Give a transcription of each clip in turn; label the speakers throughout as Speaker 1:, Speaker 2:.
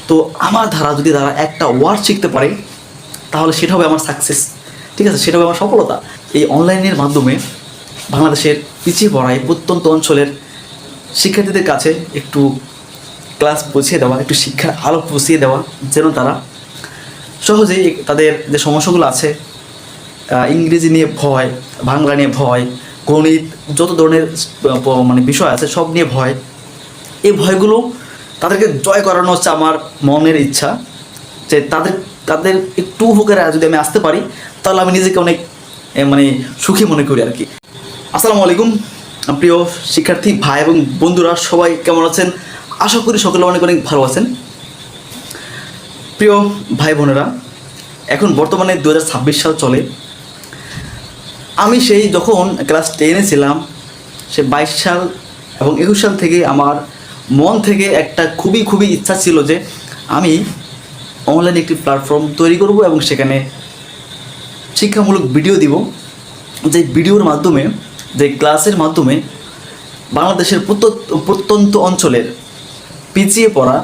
Speaker 1: তো আমার দ্বারা যদি তারা একটা ওয়ার্ড শিখতে পারে তাহলে সেটা হবে আমার সাকসেস, ঠিক আছে, সেটা হবে আমার সফলতা। এই অনলাইনের মাধ্যমে বাংলাদেশের পিছিয়ে পড়া এই প্রত্যন্ত অঞ্চলের শিক্ষার্থীদের কাছে একটু ক্লাস পৌঁছিয়ে দেওয়া, একটু শিক্ষার আলো পৌঁছিয়ে দেওয়া, যেন তারা সহজেই তাদের যে সমস্যাগুলো আছে, ইংরেজি নিয়ে ভয়, বাংলা নিয়ে ভয়, গণিত, যত ধরনের মানে বিষয় আছে সব নিয়ে ভয়, এই ভয়গুলো তাদেরকে জয় করানো হচ্ছে আমার মনের ইচ্ছা। যে তাদের তাদের একটু উপকারে যদি আমি আসতে পারি তাহলে আমি নিজেকে অনেক মানে সুখী মনে করি আর কি। আসসালামু আলাইকুম প্রিয় শিক্ষার্থী ভাই এবং বন্ধুরা, সবাই কেমন আছেন? আশা করি সকলে অনেক অনেক ভালো আছেন। প্রিয় ভাই বোনেরা, এখন বর্তমানে 2026 সাল চলে। আমি সেই যখন ক্লাস 10-এ ছিলাম, সে 22 সাল এবং 21 সাল থেকে আমার মন থেকে একটা খুবই খুবই ইচ্ছা ছিল যে আমি অনলাইনে একটি প্ল্যাটফর্ম তৈরি করব এবং সেখানে শিক্ষামূলক ভিডিও দিব, যে ভিডিওর মাধ্যমে, যে ক্লাসের মাধ্যমে বাংলাদেশের প্রত্যন্ত অঞ্চলের পিছিয়ে পড়া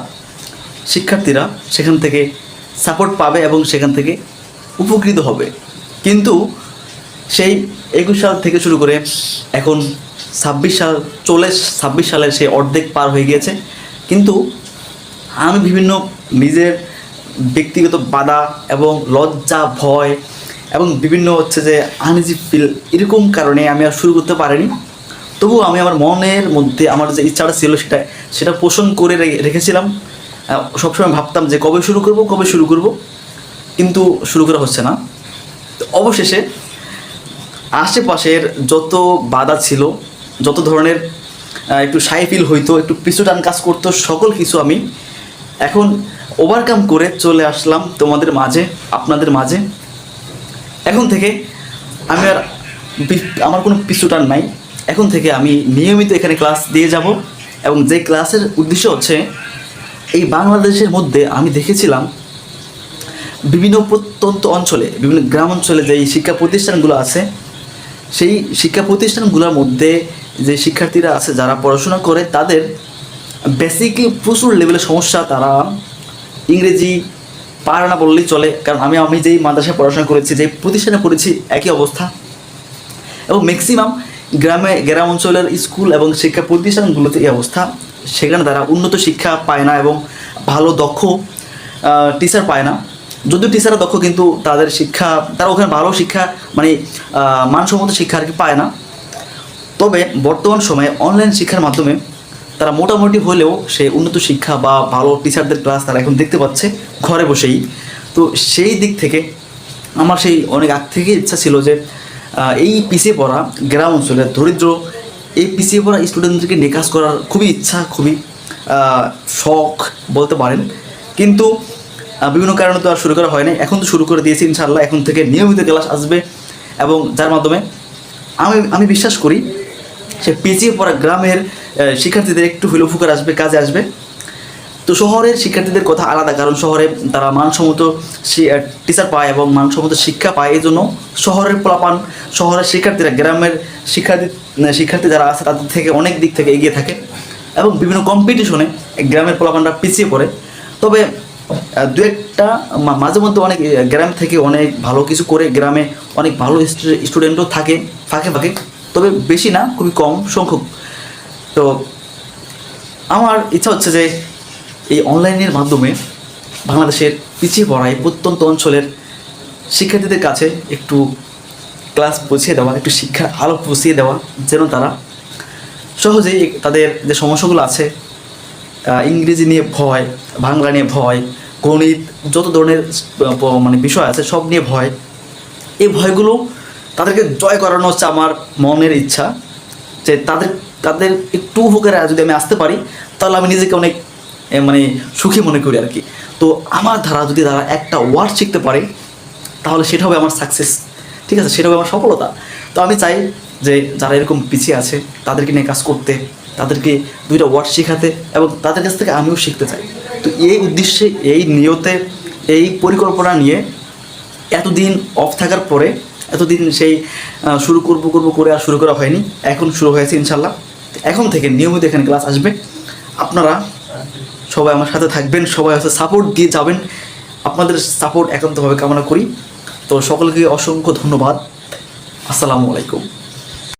Speaker 1: শিক্ষার্থীরা সেখান থেকে সাপোর্ট পাবে এবং সেখান থেকে উপকৃত হবে। কিন্তু সেই 21 সাল থেকে শুরু করে এখন 26 সাল চলে, 26 সালের সেই অর্ধেক পার হয়ে গিয়েছে, কিন্তু আমি বিভিন্ন নিজের ব্যক্তিগত বাধা এবং লজ্জা, ভয় এবং বিভিন্ন হচ্ছে যে আনইজি ফিল, এরকম কারণে আমি আর শুরু করতে পারিনি। তবুও আমি আমার মনের মধ্যে আমার যে ইচ্ছাটা ছিল সেটা পোষণ করে রেখেছিলাম। সবসময় ভাবতাম যে কবে শুরু করব, কিন্তু শুরু করা হচ্ছে না। তো অবশেষে আশেপাশের যত বাধা ছিল, যত ধরনের একটু শাই ফিল হইতো, একটু পিছু টান কাজ করতো, সকল কিছু আমি এখন ওভারকাম করে চলে আসলাম তোমাদের মাঝে, আপনাদের মাঝে। এখন থেকে আমি আর আমার কোনো পিছু টান নাই। এখন থেকে আমি নিয়মিত এখানে ক্লাস দিয়ে যাব এবং যে ক্লাসের উদ্দেশ্য হচ্ছে, এই বাংলাদেশের মধ্যে আমি দেখেছিলাম বিভিন্ন প্রত্যন্ত অঞ্চলে, বিভিন্ন গ্রাম অঞ্চলে যে শিক্ষা প্রতিষ্ঠানগুলো আছে, সেই শিক্ষা প্রতিষ্ঠানগুলোর মধ্যে যে শিক্ষার্থীরা আছে যারা পড়াশোনা করে, তাদের বেসিকলি প্রচুর লেভেলের সমস্যা। তারা ইংরেজি পারে না বললেই চলে, কারণ আমি যেই মাদ্রাসায় পড়াশোনা করেছি, যেই প্রতিষ্ঠানে পড়েছি, একই অবস্থা। এবং ম্যাক্সিমাম গ্রাম অঞ্চলের স্কুল এবং শিক্ষা প্রতিষ্ঠানগুলোতে এই অবস্থা। সেখানে তারা উন্নত শিক্ষা পায় না এবং ভালো দক্ষ টিচার পায় না। যদিও টিচাররা দক্ষ, কিন্তু তাদের শিক্ষা, তারা ওখানে ভালো শিক্ষা মানে মানসম্মত শিক্ষা আর কি পায় না। তবে বর্তমান সময়ে অনলাইন শিক্ষার মাধ্যমে তারা মোটামুটি হলেও সেই উন্নত শিক্ষা বা ভালো টিচারদের ক্লাস তারা এখন দেখতে পাচ্ছে ঘরে বসেই। তো সেই দিক থেকে আমার সেই অনেক আগ থেকে ইচ্ছা ছিল যে এই পিছিয়ে পড়া গ্রাম অঞ্চলের দরিদ্র এই পিছিয়ে পড়া স্টুডেন্টদেরকে নিয়ে কাজ করার খুবই ইচ্ছা, খুবই শখ বলতে পারেন। কিন্তু বিভিন্ন কারণে তো আর শুরু করা হয় না। এখন তো শুরু করে দিয়েছি ইনশাআল্লাহ। এখন থেকে নিয়মিত ক্লাস আসবে এবং যার মাধ্যমে আমি বিশ্বাস করি সে পিছিয়ে পড়া গ্রামের শিক্ষার্থীদের একটু হলেও উপকার আসবে, কাজে আসবে। তো শহরের শিক্ষার্থীদের কথা আলাদা, কারণ শহরে তারা মানসম্মত টিচার পায় এবং মানসম্মত শিক্ষা পায়। এই জন্য শহরের পোলাপান, শহরের শিক্ষার্থীরা গ্রামের শিক্ষার্থী যারা আছে তাদের থেকে অনেক দিক থেকে এগিয়ে থাকে এবং বিভিন্ন কম্পিটিশনে গ্রামের পোলাপানরা পিছিয়ে পড়ে। তবে দু একটা মাঝে মধ্যে অনেক গ্রাম থেকে অনেক ভালো কিছু করে, গ্রামে অনেক ভালো স্টুডেন্টও থাকে ফাঁকে ফাঁকে, তবে বেশি না, খুবই কম সংখ্যক। তো আমার ইচ্ছা হচ্ছে যে এই অনলাইনের মাধ্যমে বাংলাদেশের পিছিয়ে পড়া এই প্রত্যন্ত অঞ্চলের শিক্ষার্থীদের কাছে একটু ক্লাস পৌঁছিয়ে দেওয়া, একটু শিক্ষার আলো পৌঁছিয়ে দেওয়া, যেন তারা সহজেই তাদের যে সমস্যাগুলো আছে, ইংরেজি নিয়ে ভয়, বাংলা নিয়ে ভয়, গণিত, যত ধরনের মানে বিষয় আছে সব নিয়ে ভয়, এই ভয়গুলো তাদেরকে জয় করানো হচ্ছে আমার মনের ইচ্ছা। যে তাদের একটু উপকারে যদি আমি আসতে পারি তাহলে আমি নিজেকে অনেক মানে সুখী মনে করি আর কি। তো আমার দ্বারা যদি তারা একটা ওয়ার্ড শিখতে পারে তাহলে সেটা হবে আমার সাকসেস, ঠিক আছে, সেটা হবে আমার সফলতা। তো আমি চাই যে যারা এরকম পিছিয়ে আছে তাদেরকে নিয়ে কাজ করতে, তাদেরকে দুইটা ওয়ার্ড শেখাতে এবং তাদের কাছ থেকে আমিও শিখতে চাই। তো এই উদ্দেশ্যে, এই নিয়তে, এই পরিকল্পনা নিয়ে এতদিন অফ থাকার পরে, এতদিন সেই শুরু করব করে আর শুরু করা হয়নি, এখন শুরু হয়েছে ইনশাল্লাহ। এখন থেকে নিয়মিত এখানে ক্লাস আসবে। আপনারা সবাই আমার সাথে থাকবেন, সবাই হচ্ছে সাপোর্ট দিয়ে যাবেন। আপনাদের সাপোর্ট একান্তভাবে কামনা করি। তো সকলকে অসংখ্য ধন্যবাদ। আসসালামু আলাইকুম।